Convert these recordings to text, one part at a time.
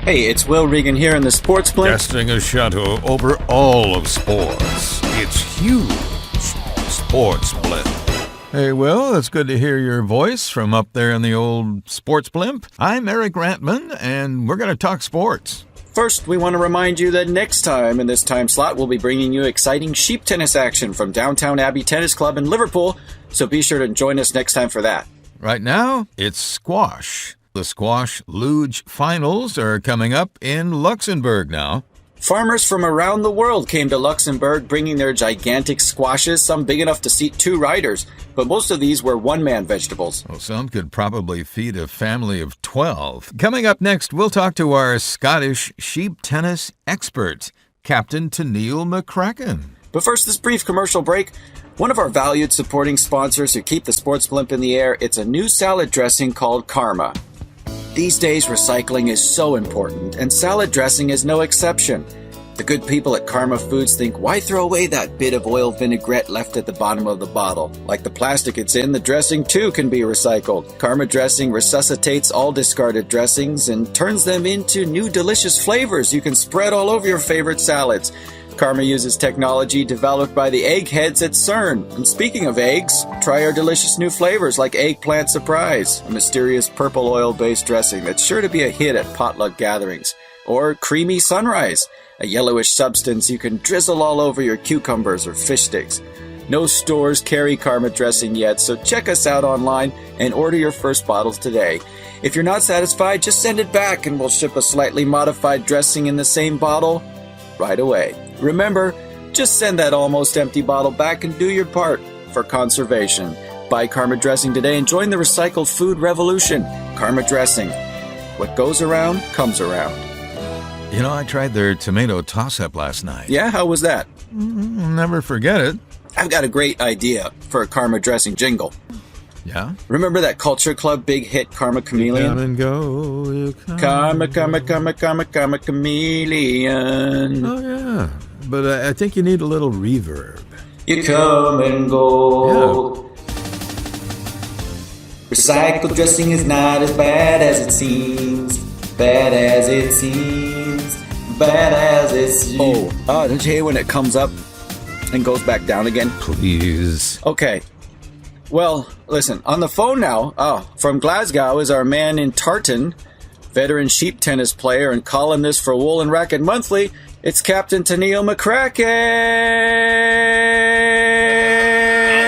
Hey, it's Will Regan here in the Sportsblimp. Casting a shadow over all of sports. It's huge. Sportsblimp. Hey, Will, it's good to hear your voice from up there in the old Sportsblimp. I'm Eric Rantman, and we're going to talk sports. First, we want to remind you that next time in this time slot, we'll be bringing you exciting sheep tennis action from Downtown Abbey Tennis Club in Liverpool, so be sure to join us next time for that. Right now, it's squash. The Squash Luge Finals are coming up in Luxembourg now. Farmers from around the world came to Luxembourg bringing their gigantic squashes, some big enough to seat 2 riders, but most of these were one-man vegetables. Well, some could probably feed a family of 12. Coming up next, we'll talk to our Scottish sheep tennis expert, Captain Ta'Neal McCracken. But first, this brief commercial break. One of our valued supporting sponsors who keep the Sports Blimp in the air, it's a new salad dressing called Karma. These days, recycling is so important, and salad dressing is no exception. The good people at Karma Foods think, why throw away that bit of oil vinaigrette left at the bottom of the bottle? Like the plastic it's in, the dressing too can be recycled. Karma dressing resuscitates all discarded dressings and turns them into new delicious flavors you can spread all over your favorite salads. Karma uses technology developed by the eggheads at CERN. And speaking of eggs, try our delicious new flavors like Eggplant Surprise, a mysterious purple oil-based dressing that's sure to be a hit at potluck gatherings. Or Creamy Sunrise, a yellowish substance you can drizzle all over your cucumbers or fish sticks. No stores carry Karma dressing yet, so check us out online and order your first bottles today. If you're not satisfied, just send it back and we'll ship a slightly modified dressing in the same bottle right away. Remember, just send that almost empty bottle back and do your part for conservation. Buy Karma dressing today and join the recycled food revolution. Karma dressing. What goes around comes around. You know, I tried their tomato toss-up last night. Yeah, how was that? Never forget it. I've got a great idea for a Karma dressing jingle. Yeah? Remember that Culture Club big hit, Karma Chameleon? You come and go, you come. Karma Chameleon. Oh, yeah. But I think you need a little reverb. You come and go. Yeah. Recycled dressing is not as bad as it seems. Bad as it seems. Bad as it seems. Oh, don't you hate when it comes up and goes back down again? Please. Okay. Well, listen, on the phone now, from Glasgow is our man in Tartan, veteran sheep tennis player and columnist for Wool and Racket Monthly. It's Captain Ta'Neal McCracken!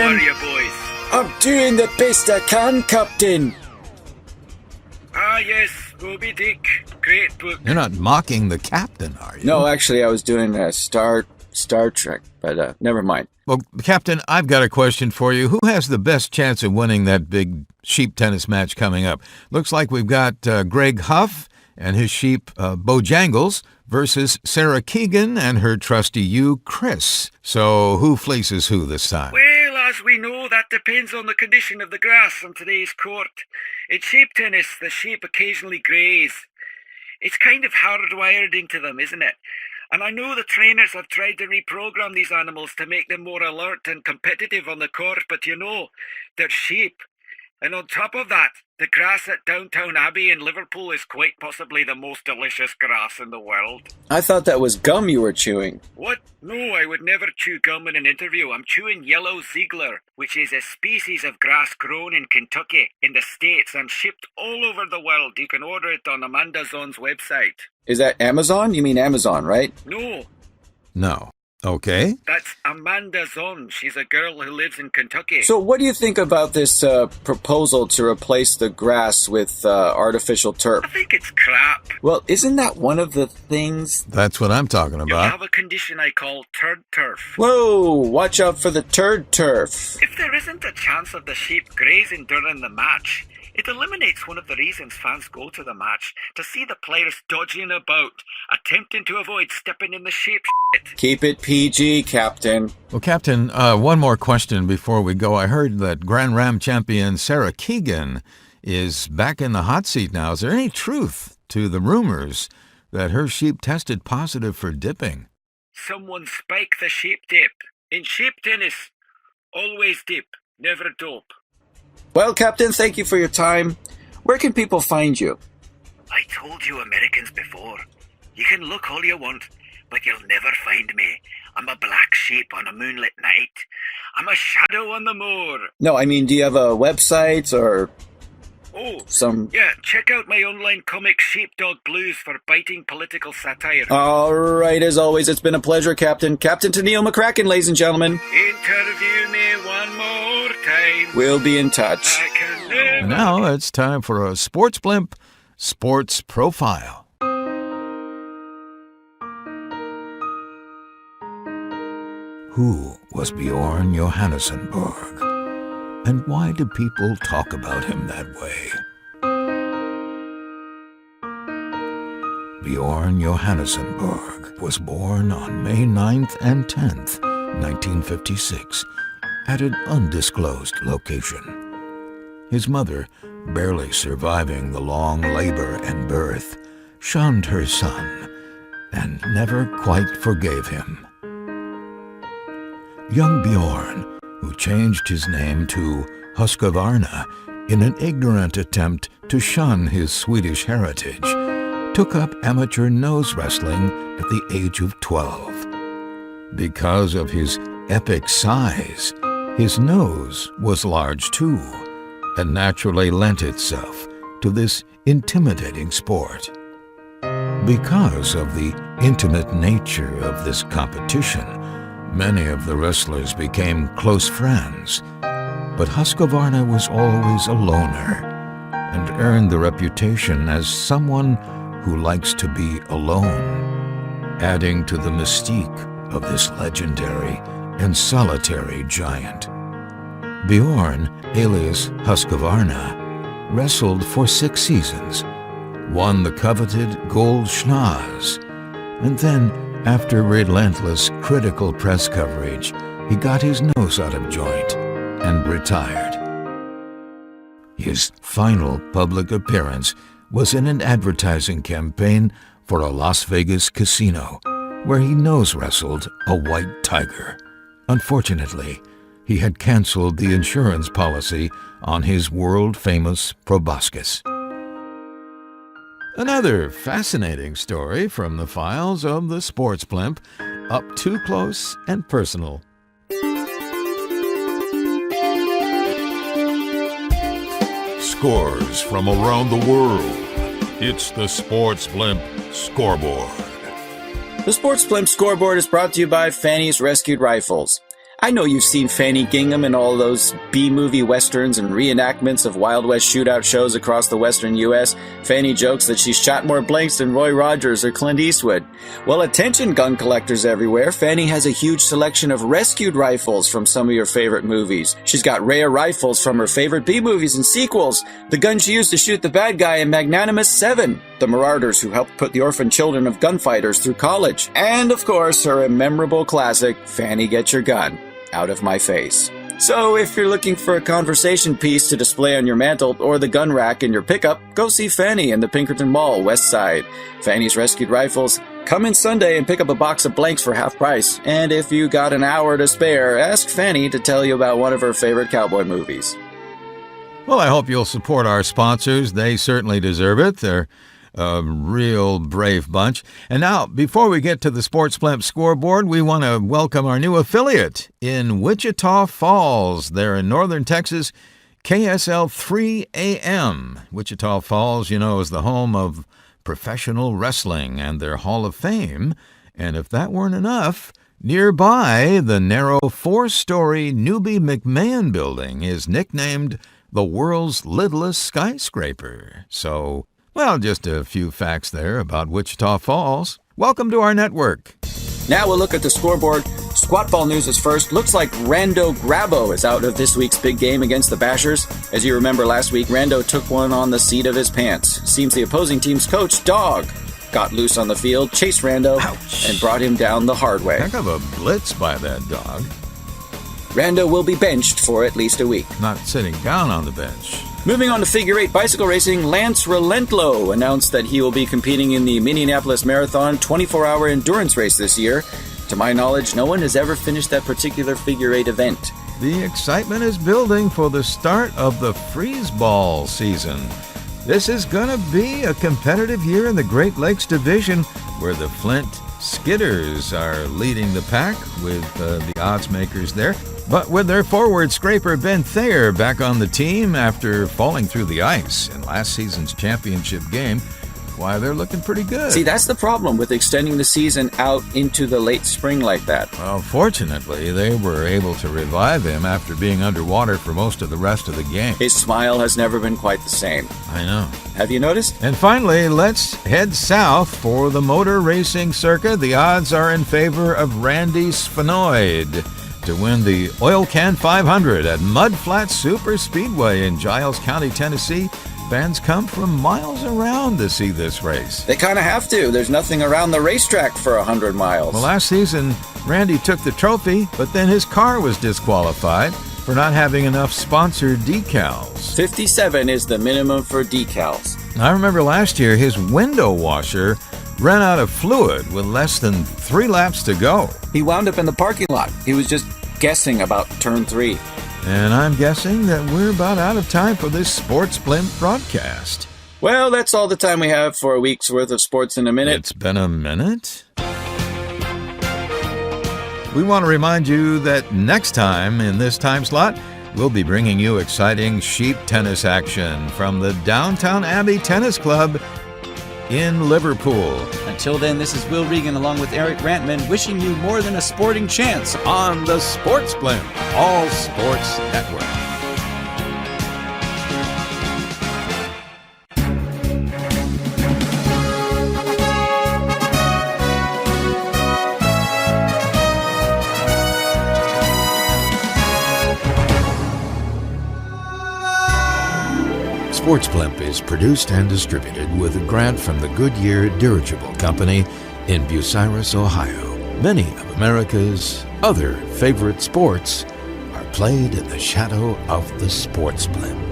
How are you, boys? I'm doing the best I can, Captain. Ah, yes, Moby Dick. Great book. You're not mocking the captain, are you? No, actually, I was doing Star Trek, but never mind. Well, Captain, I've got a question for you. Who has the best chance of winning that big sheep tennis match coming up? Looks like we've got Greg Huff and his sheep Bojangles versus Sarah Keegan and her trusty ewe, Chris. So who fleeces who this time? Well, as we know, that depends on the condition of the grass on today's court. In sheep tennis, the sheep occasionally graze. It's kind of hardwired into them, isn't it? And I know the trainers have tried to reprogram these animals to make them more alert and competitive on the court, but you know, they're sheep. And on top of that, the grass at Downtown Abbey in Liverpool is quite possibly the most delicious grass in the world. I thought that was gum you were chewing. What? No, I would never chew gum in an interview. I'm chewing yellow Ziegler, which is a species of grass grown in Kentucky, in the States, and shipped all over the world. You can order it on Amanda Zon's website. Is that Amazon? You mean Amazon, right? No. Okay. That's Amanda Zon. She's a girl who lives in Kentucky. So what do you think about this proposal to replace the grass with artificial turf? I think it's crap. Well, isn't that one of the things? That's what I'm talking You about. have a condition I call turd turf. Whoa, watch out for the turd turf. If there isn't a chance of the sheep grazing during the match, it eliminates one of the reasons fans go to the match, to see the players dodging about, attempting to avoid stepping in the sheep shit. Keep it PG, Captain. Well, Captain, one more question before we go. I heard that Grand Ram champion Sarah Keegan is back in the hot seat now. Is there any truth to the rumors that her sheep tested positive for dipping? Someone spiked the sheep dip. In sheep tennis, always dip, never dope. Well, Captain, thank you for your time. Where can people find you? I told you Americans before. You can look all you want, but you'll never find me. I'm a black sheep on a moonlit night. I'm a shadow on the moor. No, I mean, do you have a website or some... Yeah, check out my online comic Sheepdog Blues for biting political satire. All right, as always, it's been a pleasure, Captain. Captain Ta'Neal McCracken, ladies and gentlemen. Interview me one more time. We'll be in touch. I can live. And now it's time for a Sportsblimp Sports Profile. Who was Bjorn Johansonborg? And why do people talk about him that way? Bjorn Johansonborg was born on May 9th and 10th, 1956, at an undisclosed location. His mother, barely surviving the long labor and birth, shunned her son and never quite forgave him. Young Bjorn, who changed his name to Husqvarna in an ignorant attempt to shun his Swedish heritage, took up amateur nose wrestling at the age of 12. Because of his epic size, his nose was large too, and naturally lent itself to this intimidating sport. Because of the intimate nature of this competition, many of the wrestlers became close friends, but Husqvarna was always a loner and earned the reputation as someone who likes to be alone, adding to the mystique of this legendary and solitary giant. Bjorn, alias Husqvarna, wrestled for 6 seasons, won the coveted Gold Schnoz, and then, after relentless critical press coverage, he got his nose out of joint and retired. His final public appearance was in an advertising campaign for a Las Vegas casino, where he nose wrestled a white tiger. Unfortunately, he had canceled the insurance policy on his world-famous proboscis. Another fascinating story from the files of the Sportsblimp, up too close and personal. Scores from around the world. It's the Sportsblimp Scoreboard. The Sportsblimp Scoreboard is brought to you by Fanny's Rescued Rifles. I know you've seen Fanny Gingham in all those B-movie westerns and reenactments of Wild West shootout shows across the western U.S. Fanny jokes that she's shot more blanks than Roy Rogers or Clint Eastwood. Well, attention gun collectors everywhere, Fanny has a huge selection of rescued rifles from some of your favorite movies. She's got rare rifles from her favorite B-movies and sequels, the gun she used to shoot the bad guy in Magnanimous 7, the Marauders who helped put the orphan children of gunfighters through college, and, of course, her memorable classic, Fanny Get Your Gun Out of My Face. So if you're looking for a conversation piece to display on your mantle or the gun rack in your pickup, go see Fanny in the Pinkerton Mall, West Side. Fanny's Rescued Rifles. Come in Sunday and pick up a box of blanks for half price. And if you got an hour to spare, ask Fanny to tell you about one of her favorite cowboy movies. Well, I hope you'll support our sponsors. They certainly deserve it. They're a real brave bunch. And now, before we get to the Sportsblimp Scoreboard, we want to welcome our new affiliate in Wichita Falls. They're in northern Texas, KSL 3 AM. Wichita Falls, you know, is the home of professional wrestling and their Hall of Fame. And if that weren't enough, nearby, the narrow 4-story Newby McMahon building is nicknamed the world's littlest skyscraper. So, well, just a few facts there about Wichita Falls. Welcome to our network. Now we'll look at the scoreboard. Squat ball news is first. Looks like Rando Grabo is out of this week's big game against the Bashers. As you remember last week, Rando took one on the seat of his pants. Seems the opposing team's coach, Dog, got loose on the field, chased Rando, and brought him down the hard way. Heck of a blitz by that Dog. Rando will be benched for at least a week. Not sitting down on the bench. Moving on to figure 8 bicycle racing, Lance Relentlo announced that he will be competing in the Minneapolis Marathon 24-hour endurance race this year. To my knowledge, no one has ever finished that particular figure 8 event. The excitement is building for the start of the freeze ball season. This is going to be a competitive year in the Great Lakes Division, where the Flint Skidders are leading the pack with the odds makers there. But with their forward scraper Ben Thayer back on the team after falling through the ice in last season's championship game, why, they're looking pretty good. See, that's the problem with extending the season out into the late spring like that. Well, fortunately, they were able to revive him after being underwater for most of the rest of the game. His smile has never been quite the same. I know. Have you noticed? And finally, let's head south for the motor racing circuit. The odds are in favor of Randy Svanoid to win the Oil Can 500 at Mud Flat Super Speedway in Giles County, Tennessee. Fans come from miles around to see this race. They kind of have to. There's nothing around the racetrack for 100 miles. Well, last season, Randy took the trophy, but then his car was disqualified for not having enough sponsored decals. 57 is the minimum for decals. I remember last year, his window washer ran out of fluid with less than 3 laps to go. He wound up in the parking lot. He was just guessing about turn 3. And I'm guessing that we're about out of time for this Sportsblimp broadcast. Well, that's all the time we have for a week's worth of Sports in a Minute. It's been a minute. We want to remind you that next time in this time slot, we'll be bringing you exciting sheep tennis action from the Downtown Abbey Tennis Club in Liverpool. Until then, this is Will Regan along with Eric Rantman wishing you more than a sporting chance On the Sportsblimp All Sports Network. Sportsblimp is produced and distributed with a grant from the Goodyear Dirigible Company in Bucyrus, Ohio. Many of America's other favorite sports are played in the shadow of the Sportsblimp.